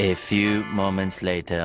A few moments later.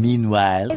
Meanwhile.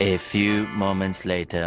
A few moments later.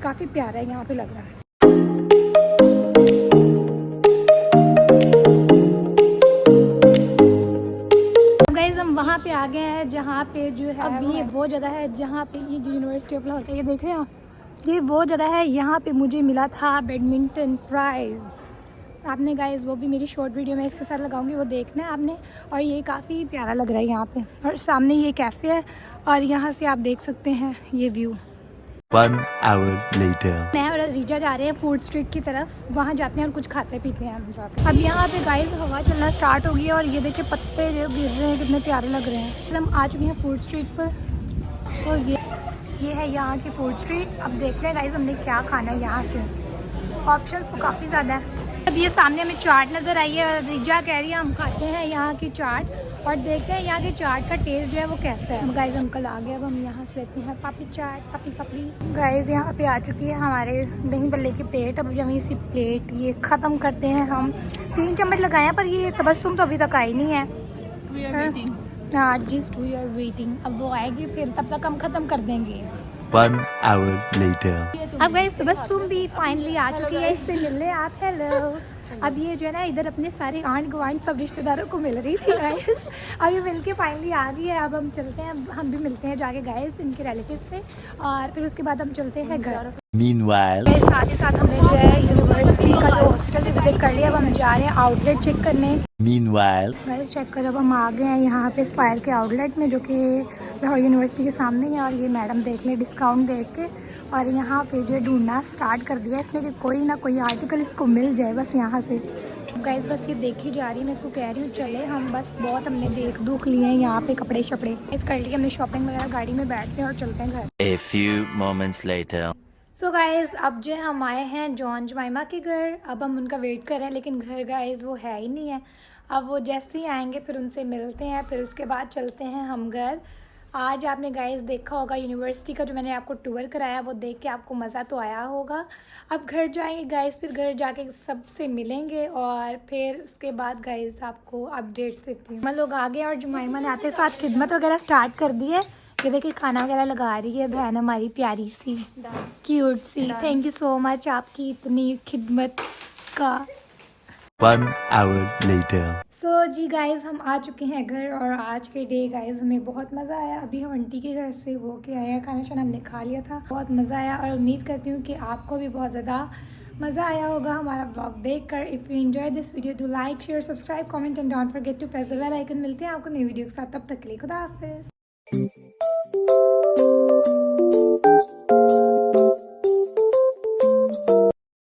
काफ़ी प्यारा है यहाँ पे लग रहा है। गाइस हम वहाँ पे आ गए हैं जहाँ पे जो है अब ये वो जगह है जहाँ पे ये यूनिवर्सिटी ऑफ लाहौर, ये देख रहे हैं ये वो जगह है यहाँ पे मुझे मिला था बैडमिंटन प्राइज़। आपने गाइस वो भी मेरी शॉर्ट वीडियो में इसके साथ लगाऊंगी, वो देखना है आपने। और ये काफ़ी प्यारा लग रहा है यहाँ पे, और सामने ये कैफ़े है और यहाँ से आप देख सकते हैं ये व्यू। 1 hour later. मैं और रीजा जा रहे हैं फूड स्ट्रीट की तरफ, वहाँ जाते हैं और कुछ खाते पीते हैं हम जाकर। अब यहाँ पे गाइस हवा चलना स्टार्ट हो गई है और ये देखिए पत्ते जो गिर रहे हैं कितने प्यारे लग रहे हैं। हम आ चुके हैं फूड स्ट्रीट पर, तो ये है यहाँ की फूड स्ट्रीट। अब देखते हैं गाइस हमने क्या खाना है यहाँ से, ऑप्शन तो काफ़ी ज़्यादा है। अब ये सामने हमें चाट नज़र आई है, रीजा कह रही है हम खाते हैं यहाँ की चाट और देखते हैं यहाँ के चाट का टेस्ट जो है वो कैसा है। गाइस अंकल आ गए, अब हम यहाँ से लेते हैं पापड़ी चाट, पापड़ी। गाइस यहाँ पे आ चुकी है हमारे दही बल्ले की प्लेट। अब हम इसी प्लेट ये ख़त्म करते हैं। हम 3 चम्मच लगाए हैं पर ये तबस्सुम तो अभी तक आई नहीं है। हाँ जस्ट वी आर वेटिंग, अब वो आएगी फिर तब तक हम ख़त्म कर देंगे। 1 hour later. अब गाइस तबस्सुम भी फाइनली आ चुकी है, इससे मिलने आप। हेलो। अब ये जो है ना इधर अपने सारे आंट गुआंट सब रिश्तेदारों को मिल रही थी गाइस, अब ये मिल के फाइनली आ गई है। अब हम चलते हैं, हम भी मिलते हैं जाके गाइस इनके रिलेटिव से, और फिर उसके बाद हम चलते हैं घर। Meanwhile. साथ ही साथ हमने जो है यूनिवर्सिटी का जो हॉस्पिटल भी विजिट कर लिया। अब हम जा रहे हैं आउटलेट चेक करने। Meanwhile. गाइस चेक करो, अब हम आ गए हैं यहाँ पे स्पायर के आउटलेट में जो कि लाहौर यूनिवर्सिटी के सामने है। और ये मैडम देख लें डिस्काउंट देख के, और यहाँ पे जो है ढूंढना स्टार्ट कर दिया इसने कि कोई ना कोई आर्टिकल इसको मिल जाए बस यहाँ से। गाइस बस ये देखी जा रही है, मैं इसको कह रही हूँ चले हम, बस बहुत हमने देख दुख लिए हैं यहाँ पे कपड़े शपड़े। इस कर लिए हमने शॉपिंग वगैरह, गाड़ी में बैठते हैं और चलते हैं घर। A few moments later. So guys अब जो है हम आए हैं जॉन जमाइमा के घर। अब हम उनका वेट कर रहे हैं लेकिन घर गाइस वो है ही नहीं है। अब वो जैसे ही आएंगे फिर उनसे मिलते हैं, फिर उसके बाद चलते हैं हम घर। आज आपने गाइस देखा होगा यूनिवर्सिटी का जो मैंने आपको टूर कराया, वो देख के आपको मज़ा तो आया होगा। अब घर जाएंगे गाइस, फिर घर जाके सबसे मिलेंगे और फिर उसके बाद गाइस आपको अपडेट्स देती हूँ। हम लोग आ गए और जुमाइमा ने आते साथ खिदमत वगैरह स्टार्ट कर दी है। ये देखिए खाना वगैरह लगा रही है बहन हमारी प्यारी सी क्यूट सी। थैंक यू सो मच आपकी इतनी खिदमत का। 1 hour later. सो जी गाइज़ हम आ चुके हैं घर, और आज के डे गाइज़ हमें बहुत मज़ा आया। अभी हम आंटी के घर से होके आए हैं, खाना शाना हमने खा लिया था, बहुत मज़ा आया। और उम्मीद करती हूँ कि आपको भी बहुत ज़्यादा मज़ा आया होगा हमारा ब्लॉग देखकर। If you enjoy this video do like share subscribe comment and don't forget to press the bell icon. मिलते हैं आपको नई वीडियो के साथ, तब तक के लिए खुदा हाफिज़।